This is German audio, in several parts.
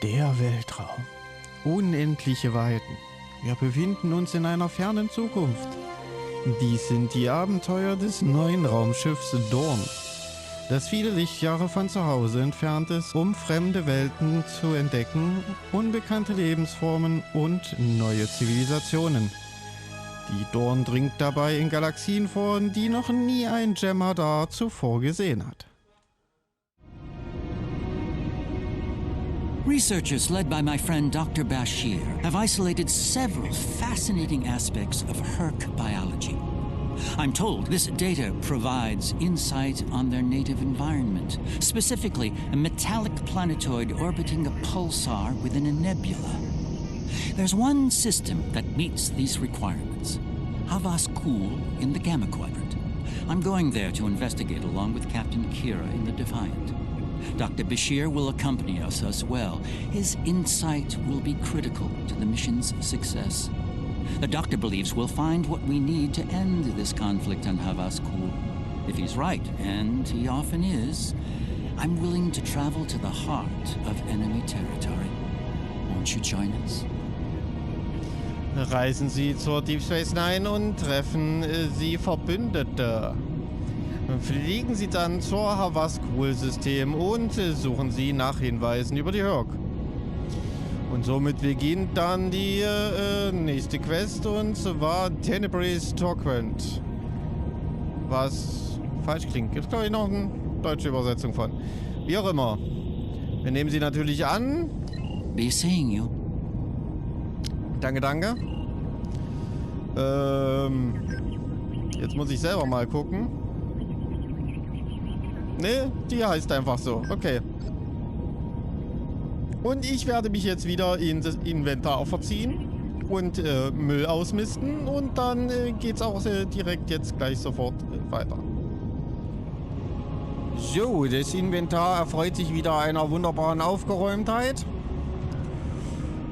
Der Weltraum. Unendliche Weiten. Wir befinden uns in einer fernen Zukunft. Dies sind die Abenteuer des neuen Raumschiffs Dawn, das viele Lichtjahre von zu Hause entfernt ist, um fremde Welten zu entdecken, unbekannte Lebensformen und neue Zivilisationen. Die Dawn dringt dabei in Galaxien vor, die noch nie ein Jem'Hadar zuvor gesehen hat. Researchers led by my friend Dr. Bashir have isolated several fascinating aspects of Herc biology. I'm told this data provides insight on their native environment, specifically a metallic planetoid orbiting a pulsar within a nebula. There's one system that meets these requirements, Havas Kul in the Gamma Quadrant. I'm going there to investigate along with Captain Kira in the Defiant. Dr. Bashir will accompany us as well. His insight will be critical to the mission's success. The doctor believes we'll find what we need to end this conflict on Havas Kul. If he's right, and he often is, I'm willing to travel to the heart of enemy territory. Won't you join us? Reisen Sie zur Deep Space Nine und treffen Sie Verbündete. Fliegen Sie dann zur Havas-Kul-System und suchen Sie nach Hinweisen über die Herc. Und somit beginnt dann die nächste Quest, und zwar Tenebris Torquent. Was falsch klingt. Gibt es, glaube ich, noch eine deutsche Übersetzung von. Wie auch immer. Wir nehmen sie natürlich an. Be seeing you. Danke, danke. Jetzt muss ich selber mal gucken. Ne, die heißt einfach so. Okay. Und ich werde mich jetzt wieder in das Inventar verziehen und Müll ausmisten, und dann geht's auch direkt jetzt gleich sofort weiter. So, das Inventar erfreut sich wieder einer wunderbaren Aufgeräumtheit.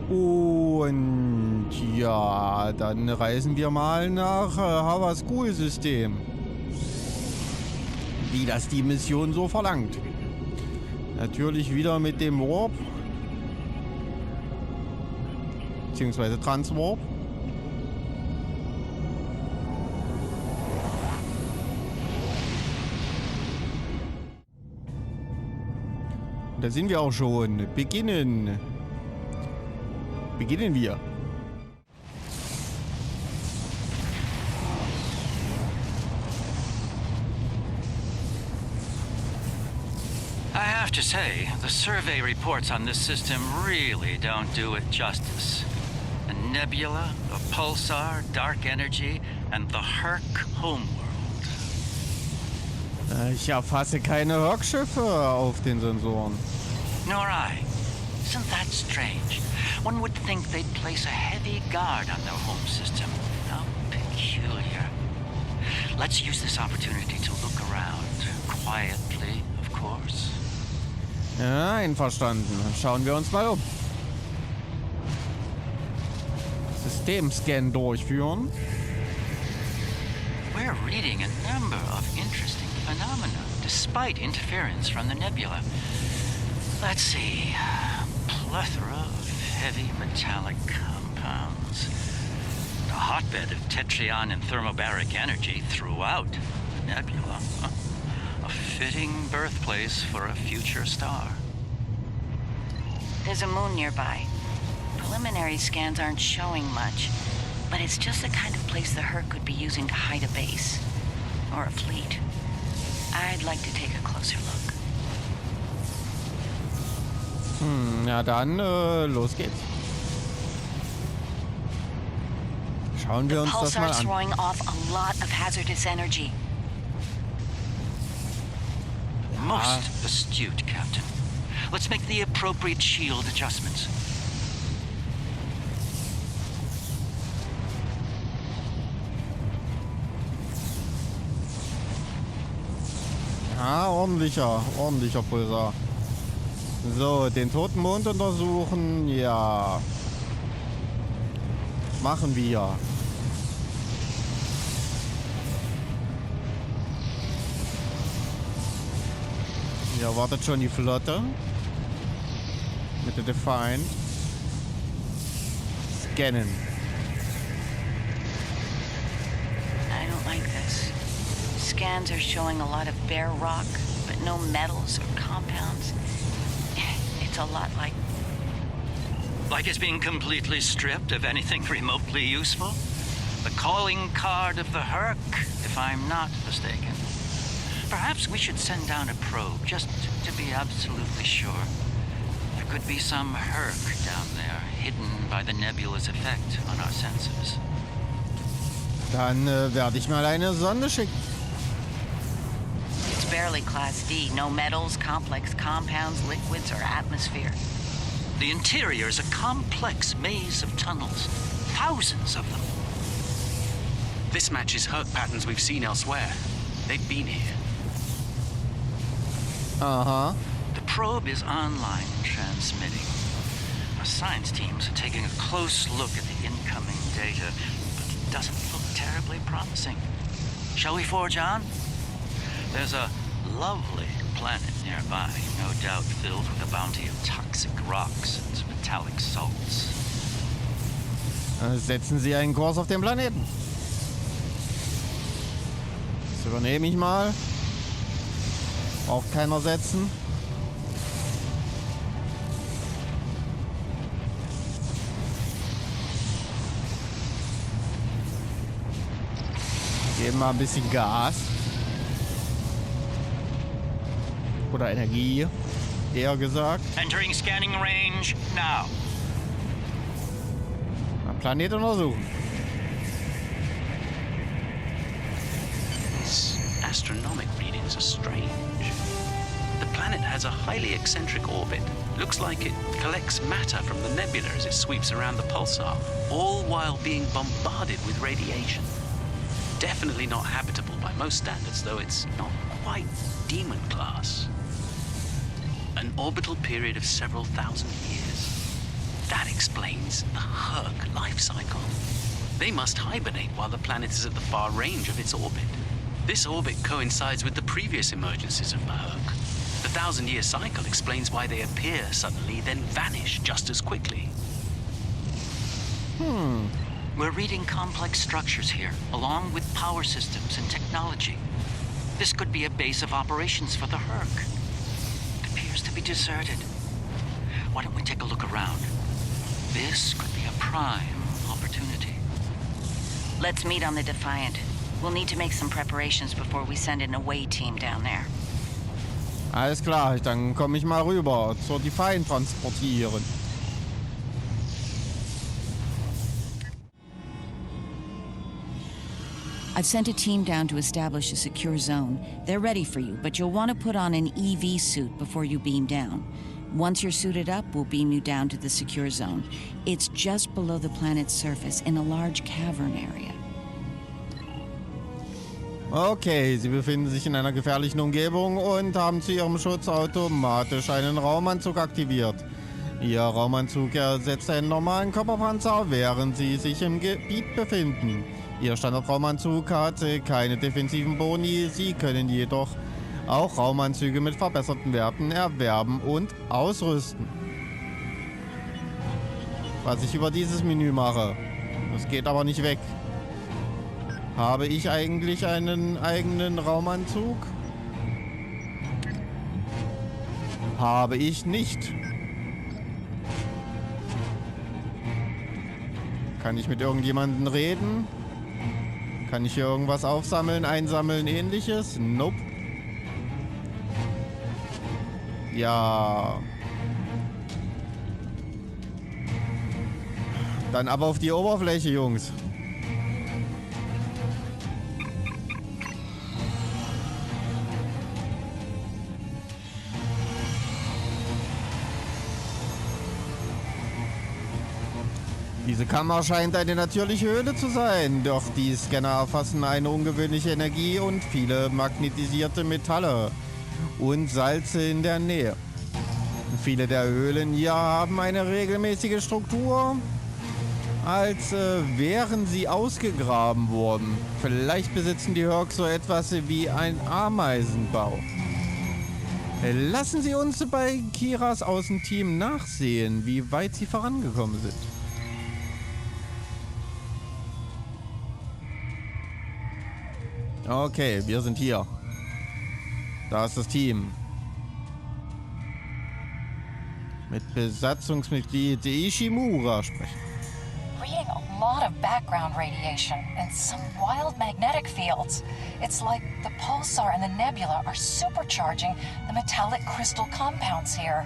Und ja, dann reisen wir mal nach Havas Kul-System. Wie das die Mission so verlangt. Natürlich wieder mit dem Warp. Beziehungsweise Transwarp. Da sind wir auch schon. Beginnen wir. I have to say, the survey reports on this system really don't do it justice. A nebula, a pulsar, dark energy, and the Herc homeworld. Ich erfasse keine Herc-Schiffe auf den Sensoren. Nor I. Isn't that strange? One would think they'd place a heavy guard on their home system. How peculiar. Let's use this opportunity to look around. Quietly, of course. Ja, einverstanden. Dann schauen wir uns mal um. Systemscan durchführen. We're reading a number of interesting phenomena, despite interference from the nebula. Let's see. Plethora of heavy metallic compounds. A hotbed of tetryon and thermobaric energy throughout the nebula. A fitting birthplace for a future star. There's a moon nearby. Preliminary scans aren't showing much, but it's just the kind of place the Herc could be using to hide a base. Or a fleet. I'd like to take a closer look. Ja dann, los geht's. Schauen wir uns das mal Pulsar's an. throwing off a lot of hazardous energy. Most astute, Captain. Let's make the appropriate shield adjustments. Ja, ordentlicher Pulsar. So, den toten Mond untersuchen. Ja. Machen wir. Hier wartet schon die Flotte. Mit der Defined. Scannen. I don't like this. Scans are showing a lot of bare rock, but no metals or compounds. It's a lot like... Like it's being completely stripped of anything remotely useful? The calling card of the Herc, if I'm not mistaken. Perhaps we should send down a probe, just to be absolutely sure. There could be some Herc down there, hidden by the nebula's effect on our senses. Dann werde ich mal eine Sonde schicken. It's barely Class D. No metals, complex compounds, liquids, or atmosphere. The interior is a complex maze of tunnels. Thousands of them. This matches Herc patterns we've seen elsewhere. They've been here. Aha. The probe is online transmitting. Our science teams are taking a close look at the incoming data, but it doesn't look terribly promising. Shall we forge on? There's a lovely planet nearby, no doubt filled with a bounty of toxic rocks and metallic salts. Setzen Sie einen Kurs auf den Planeten. Das übernehme ich mal. Braucht keiner setzen. Geben mal ein bisschen Gas. Oder Energie, eher gesagt. Entering scanning range now. Mal Planet untersuchen. These astronomic readings are strange. The planet has a highly eccentric orbit. Looks like it collects matter from the nebula as it sweeps around the pulsar, all while being bombarded with radiation. Definitely not habitable by most standards, though it's not quite demon class. An orbital period of several thousand years. That explains the Herc life cycle. They must hibernate while the planet is at the far range of its orbit. This orbit coincides with the previous emergencies of the Herc. The 1,000-year cycle explains why they appear suddenly, then vanish just as quickly. We're reading complex structures here, along with power systems and technology. This could be a base of operations for the Herc. It appears to be deserted. Why don't we take a look around? This could be a prime opportunity. Let's meet on the Defiant. We'll need to make some preparations before we send an away team down there. Alles klar, dann komme ich mal rüber zur Defiant transportieren. I've sent a team down to establish a secure zone. They're ready for you, but you'll want to put on an EV suit before you beam down. Once you're suited up, we'll beam you down to the secure zone. It's just below the planet's surface in a large cavern area. Okay, Sie befinden sich in einer gefährlichen Umgebung und haben zu Ihrem Schutz automatisch einen Raumanzug aktiviert. Ihr Raumanzug ersetzt einen normalen Körperpanzer, während Sie sich im Gebiet befinden. Ihr Standardraumanzug hat keine defensiven Boni, Sie können jedoch auch Raumanzüge mit verbesserten Werten erwerben und ausrüsten. Was ich über dieses Menü mache, das geht aber nicht weg. Habe ich eigentlich einen eigenen Raumanzug? Habe ich nicht. Kann ich mit irgendjemandem reden? Kann ich hier irgendwas aufsammeln, einsammeln, ähnliches? Nope. Ja. Dann aber auf die Oberfläche, Jungs. Diese Kammer scheint eine natürliche Höhle zu sein, doch die Scanner erfassen eine ungewöhnliche Energie und viele magnetisierte Metalle und Salze in der Nähe. Viele der Höhlen hier haben eine regelmäßige Struktur, als wären sie ausgegraben worden. Vielleicht besitzen die Herc so etwas wie ein Ameisenbau. Lassen Sie uns bei Kiras Außenteam nachsehen, wie weit Sie vorangekommen sind. Okay, wir sind hier. Da ist das Team. Mit Besatzungsmitglied Ishimura sprechen. Reading a lot of background radiation and some wild magnetic fields. It's like the pulsar and the nebula are supercharging the metallic crystal compounds here.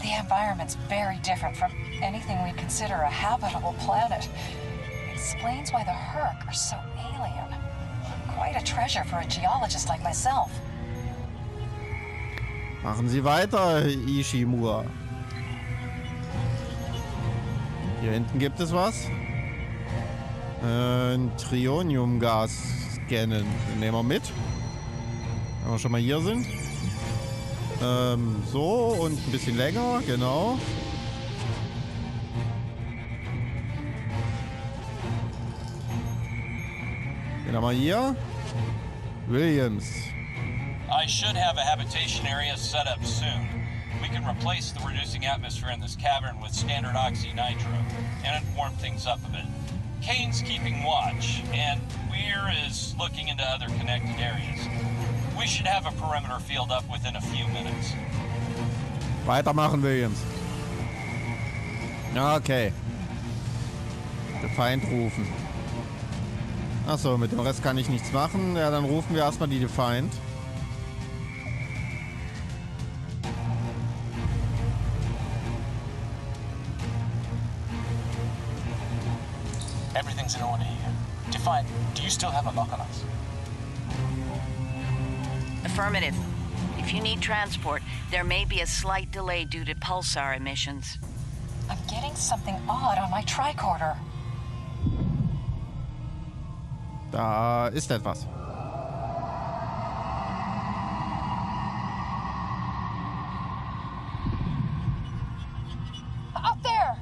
The environment's very different from anything we'd consider a habitable planet. It explains why the Herc are so alien. Quite a treasure for a geologist like myself. Machen Sie weiter, Ishimura. Hier hinten gibt es was. Ein Trioniumgas scannen. Den nehmen wir mit. Wenn wir schon mal hier sind. So und ein bisschen länger, genau. Den haben wir hier. Williams. I should have a habitation area set up soon. We can replace the reducing atmosphere in this cavern with standard oxy-nitro, and it warm things up a bit. Kane's keeping watch, and Weir is looking into other connected areas. We should have a perimeter field up within a few minutes. Weitermachen, Williams. Okay. Den Feind rufen. Achso, mit dem Rest kann ich nichts machen. Ja, dann rufen wir erstmal die Feind. Everything's in order here. Defiant, do you still have a lock on us? Affirmative. If you need transport, there may be a slight delay due to pulsar emissions. I'm getting something odd on my tricorder. Da ist etwas. Up there!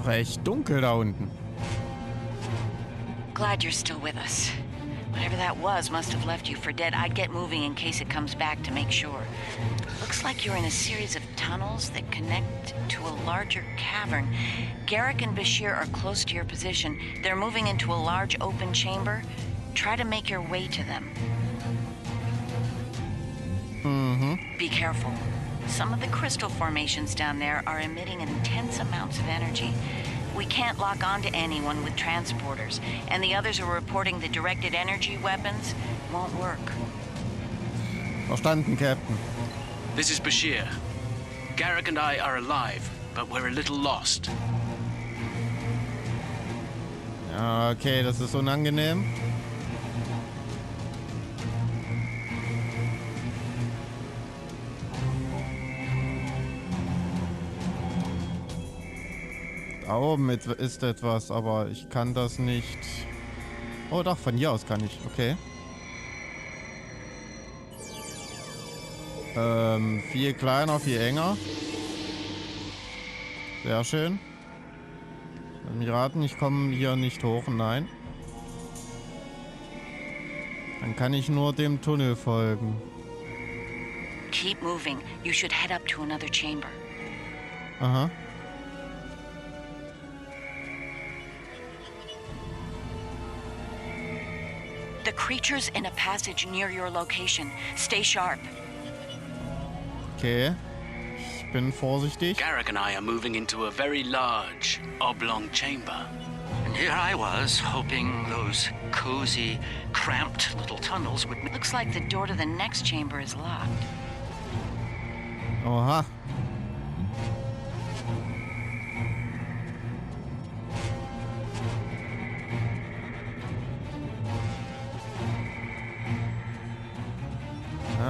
Recht dunkel da unten. Glad you're still with us. Whatever that was must have left you for dead. I'd get moving in case it comes back to make sure. Looks like you're in a series of tunnels that connect to a larger cavern. Garrick and Bashir are close to your position. They're moving into a large open chamber. Try to make your way to them. Be careful. Some of the crystal formations down there are emitting intense amounts of energy. We can't lock onto anyone with transporters, and the others are reporting the directed energy weapons won't work. Verstanden, Captain. This is Bashir. Garrick and I are alive, but we're a little lost. Ja, okay, das ist unangenehm. Da oben ist etwas, aber ich kann das nicht. Oh doch, von hier aus kann ich. Okay. Viel kleiner, viel enger. Sehr schön. Lass mich raten, ich komme hier nicht hoch. Nein. Dann kann ich nur dem Tunnel folgen. Keep moving. You should head up to another chamber. Aha. The creature's in a passage near your location. Stay sharp. Okay. Ich bin vorsichtig. Garrick and I are moving into a very large, oblong chamber. And here I was, hoping those cozy, cramped little tunnels would... Looks like the door to the next chamber is locked. Oha.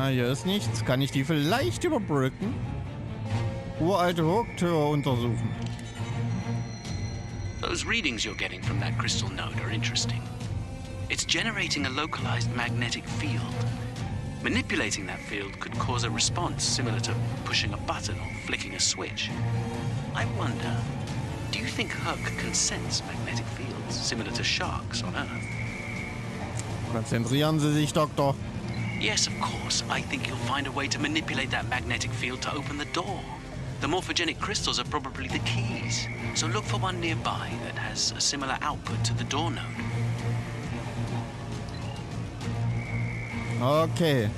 hier ist nichts. Kann ich die vielleicht überbrücken? Uralte Hochtür untersuchen. Those readings you're getting from that crystal node are interesting. It's generating a localized magnetic field. Manipulating that field could cause a response similar to pushing a button or flicking a switch. I wonder, do you think Herc can sense magnetic fields similar to sharks on Earth? Konzentrieren Sie sich, Doktor. Yes, of course. I think you'll find a way to manipulate that magnetic field to open the door. The morphogenic crystals are probably the keys, so look for one nearby that has a similar output to the door node. Okay.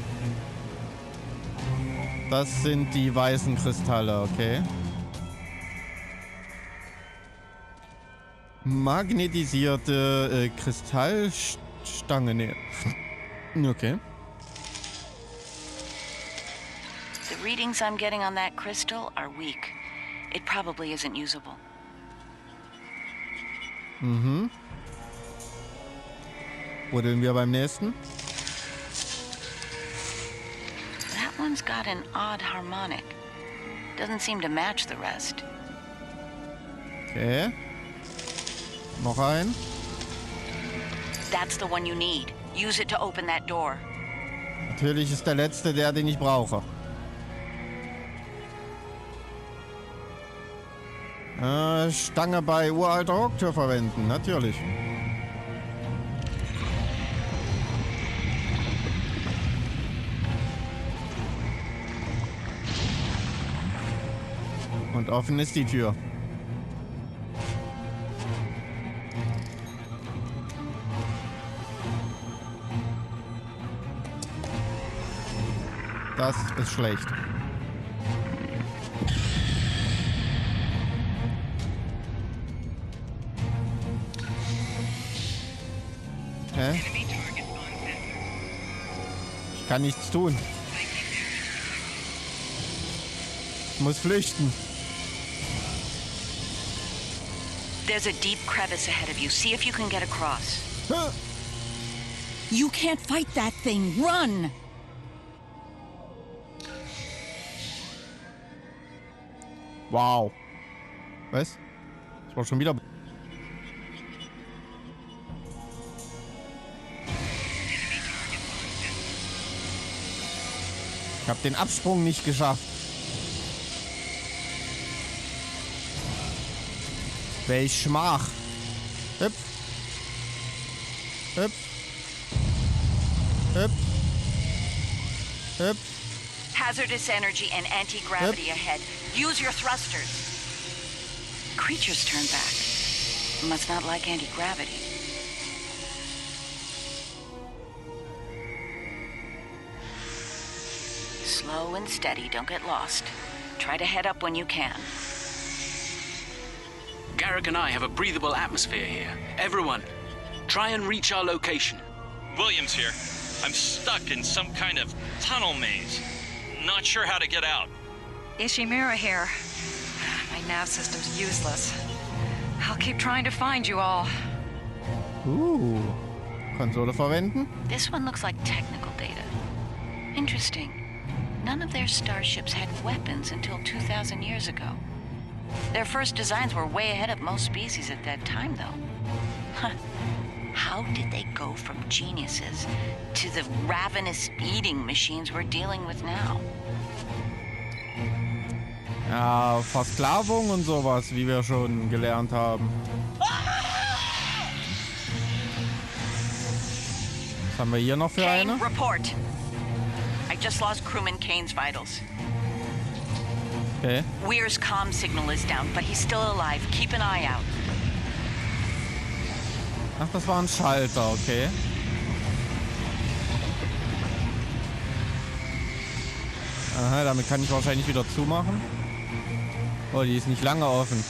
Das sind die weißen Kristalle, okay. Magnetisierte Kristallstange, ne. Okay. The readings I'm getting on that crystal are weak. It probably isn't usable. Mhm. Buddeln wir beim nächsten? That one's got an odd harmonic. Doesn't seem to match the rest. Okay. Noch ein. That's the one you need. Use it to open that door. Natürlich ist der letzte der, den ich brauche. Stange bei uralter Hocktür verwenden, natürlich. Und offen ist die Tür. Das ist schlecht. Hä? Ich kann nichts tun. Ich muss flüchten. There's a deep crevice ahead of you. See if you can get across. You can't fight that thing. Run! Wow. Was? Das war schon wieder... Ich habe den Absprung nicht geschafft. Welch Schmach. Hüpf. Hüpf. Hüpf. Hüpf. Hazardous energy and anti-gravity ahead. Use your thrusters. Creatures turn back. Must not like anti-gravity. Slow and steady, don't get lost. Try to head up when you can. Garrick and I have a breathable atmosphere here. Everyone, try and reach our location. Williams here. I'm stuck in some kind of tunnel maze. Not sure how to get out. Ishimura here. My nav system's useless. I'll keep trying to find you all. Konsole verwenden. This one looks like technical data. Interesting. None of their starships had weapons until 2,000 years ago. Their first designs were way ahead of most species at that time, though. Huh. How did they go from geniuses to the ravenous eating machines we're dealing with now? Ja, Versklavung und sowas, wie wir schon gelernt haben. Was haben wir hier noch für Kane, eine? report. I just lost crewman Kane's vitals. Okay. Weir's comm signal is down, but he's still alive. Keep an eye out. Ach, das war ein Schalter, okay. Aha, damit kann ich wahrscheinlich wieder zumachen. Oh, die ist nicht lange offen.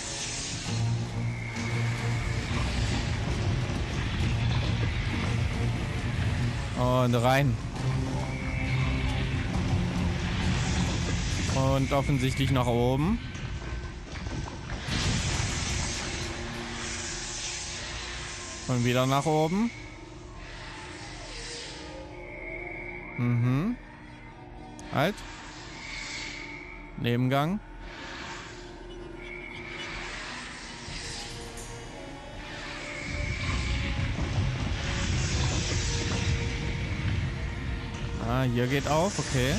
Und rein. Und offensichtlich nach oben. Und wieder nach oben. Mhm. Halt. Nebengang. Ah, hier geht auf, okay.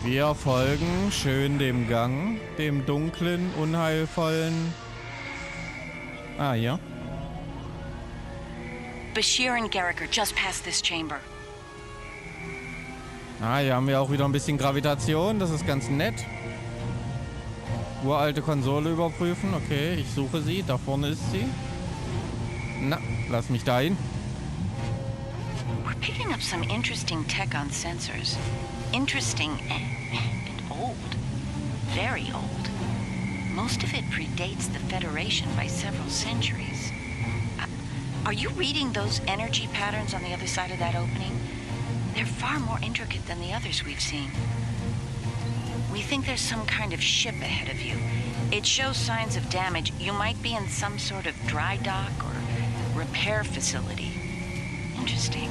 Wir folgen schön dem Gang, dem dunklen, unheilvollen... Ah, ja. Bashir and Garricker just past this chamber. Ah, hier haben wir auch wieder ein bisschen Gravitation, das ist ganz nett. Uralte Konsole überprüfen, okay, ich suche sie, da vorne ist sie. Na, lass mich da hin. We're picking up some interesting tech on sensors. Interesting and old. Very old. Most of it predates the Federation by several centuries. Are you reading those energy patterns on the other side of that opening? They're far more intricate than the others we've seen. We think there's some kind of ship ahead of you. It shows signs of damage. You might be in some sort of dry dock or repair facility. Interesting.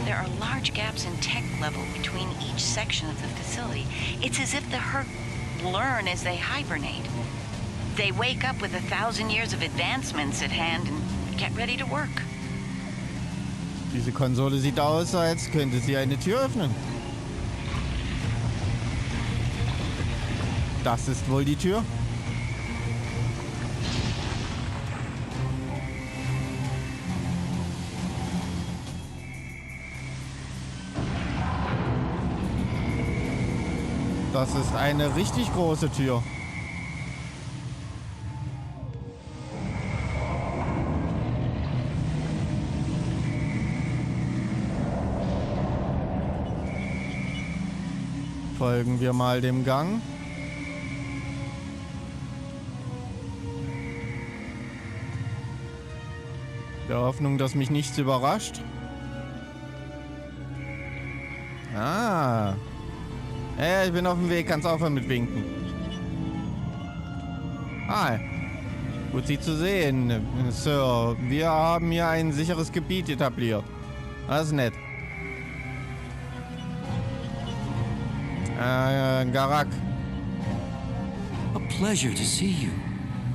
There are large gaps in tech level between each section of the facility. It's as if the Herc learn as they hibernate. They wake up with 1,000 years of advancements at hand and get ready to work. Diese Konsole sieht aus, als könnte sie eine Tür öffnen. Das ist wohl die Tür. Das ist eine richtig große Tür. Folgen wir mal dem Gang. Der Hoffnung, dass mich nichts überrascht. Ah. Ja, ich bin auf dem Weg. Kannst aufhören mit Winken. Ah. Gut, Sie zu sehen, Sir. Wir haben hier ein sicheres Gebiet etabliert. Das ist nett. Garak. A pleasure to see you.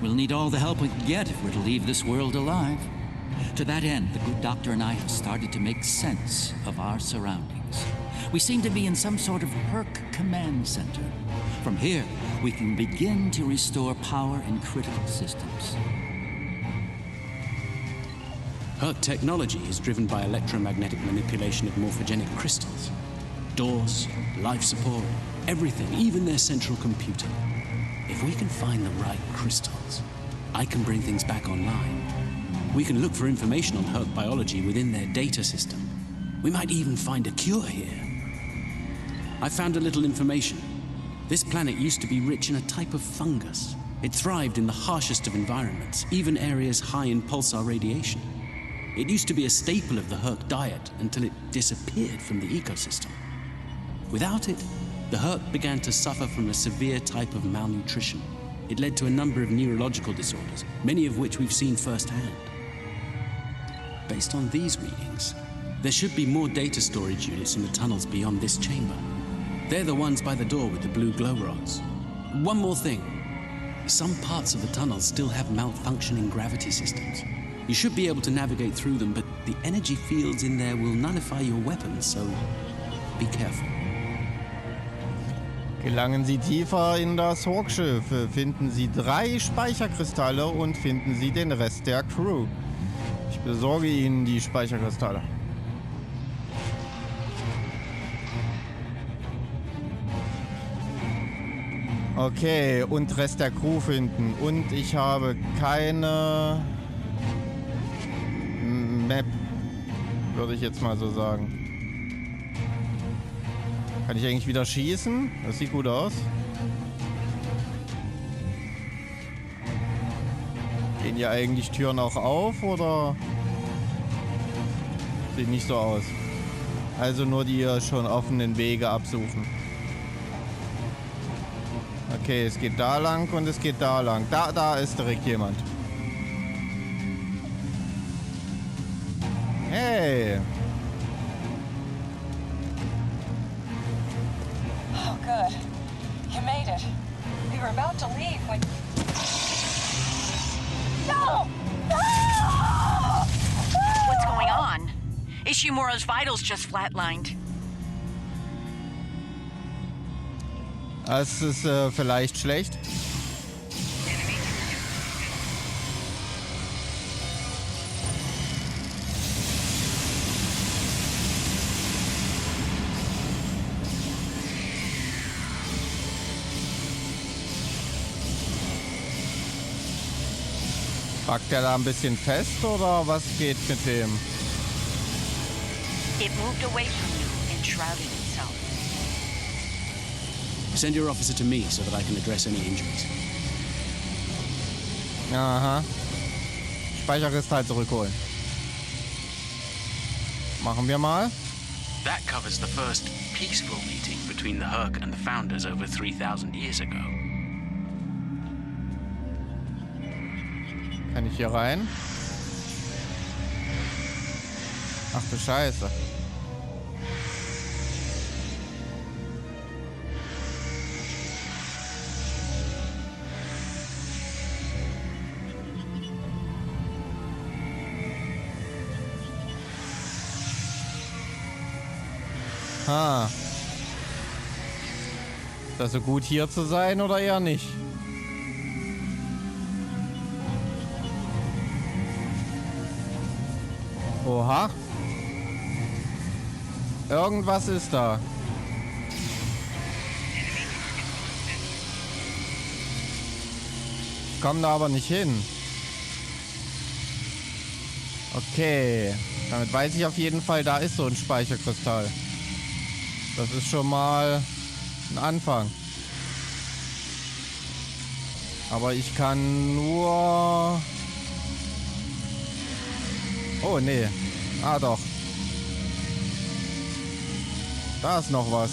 We'll need all the help we can get if we're to leave this world alive. To that end, the good doctor and I have started to make sense of our surroundings. We seem to be in some sort of Herc command center. From here, we can begin to restore power in critical systems. Herc technology is driven by electromagnetic manipulation of morphogenic crystals. Doors, life support, everything, even their central computer. If we can find the right crystals, I can bring things back online. We can look for information on Herc biology within their data system. We might even find a cure here. I found a little information. This planet used to be rich in a type of fungus. It thrived in the harshest of environments, even areas high in pulsar radiation. It used to be a staple of the Herc diet until it disappeared from the ecosystem. Without it, the Herc began to suffer from a severe type of malnutrition. It led to a number of neurological disorders, many of which we've seen firsthand. Based on these readings, there should be more data storage units in the tunnels beyond this chamber. They're the ones by the door with the blue glow rods. One more thing. Some parts of the tunnels still have malfunctioning gravity systems. You should be able to navigate through them, but the energy fields in there will nullify your weapons, so be careful. Gelangen Sie tiefer in das Hawkschiff, finden Sie 3 Speicherkristalle und finden Sie den Rest der Crew. Ich besorge Ihnen die Speicherkristalle. Okay, und Rest der Crew finden. Und ich habe keine Map, würde ich jetzt mal so sagen. Kann ich eigentlich wieder schießen? Das sieht gut aus. Gehen hier eigentlich Türen auch auf, oder? Sieht nicht so aus. Also nur die schon offenen Wege absuchen. Okay, es geht da lang und es geht da lang. Da ist direkt jemand. Hey. Oh, good. You made it. We were about to leave when... No! No! What's going on? Ishimura's vitals just flatlined. Das ist vielleicht schlecht. Packt der da ein bisschen fest oder was geht mit dem? It moved away from you and shrouded itself. Send your officer to me so that I can address any injuries. Aha. Speicherkristall zurückholen. Machen wir mal. That covers the first peaceful meeting between the Herc and the founders over 3,000 years ago. Kann ich hier rein? Ach du Scheiße. Ha. Ist das so gut hier zu sein oder eher nicht? Oha. Irgendwas ist da. Ich komme da aber nicht hin. Okay. Damit weiß ich auf jeden Fall, da ist so ein Speicherkristall. Das ist schon mal ein Anfang. Aber ich kann nur... Oh, nee. Ah, doch. Da ist noch was.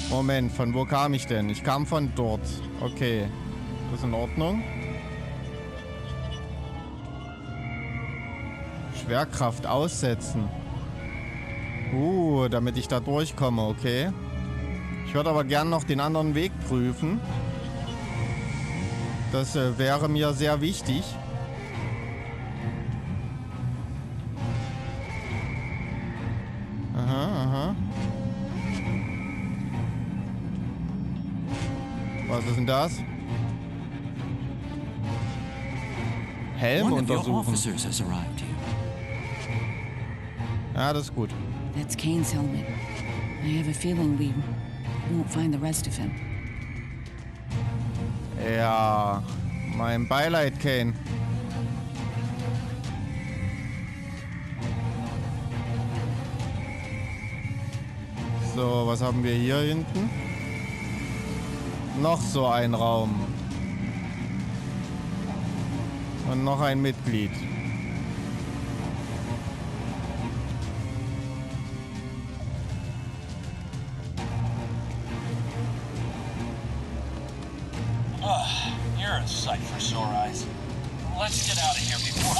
Moment, von wo kam ich denn? Ich kam von dort. Okay. Das ist in Ordnung. Schwerkraft aussetzen. Damit ich da durchkomme, okay. Ich würde aber gern noch den anderen Weg prüfen. Das wäre mir sehr wichtig. Aha. Was ist denn das? Helm One of your untersuchen. officers has arrived here. Ja, das ist gut. That's Kane's helmet. I have a feeling we won't find the rest of him. Ja, mein Beileid, Kane. So, was haben wir hier hinten? Noch so ein Raum. Und noch ein Mitglied. You're a sight for sore eyes. Let's get out of here before...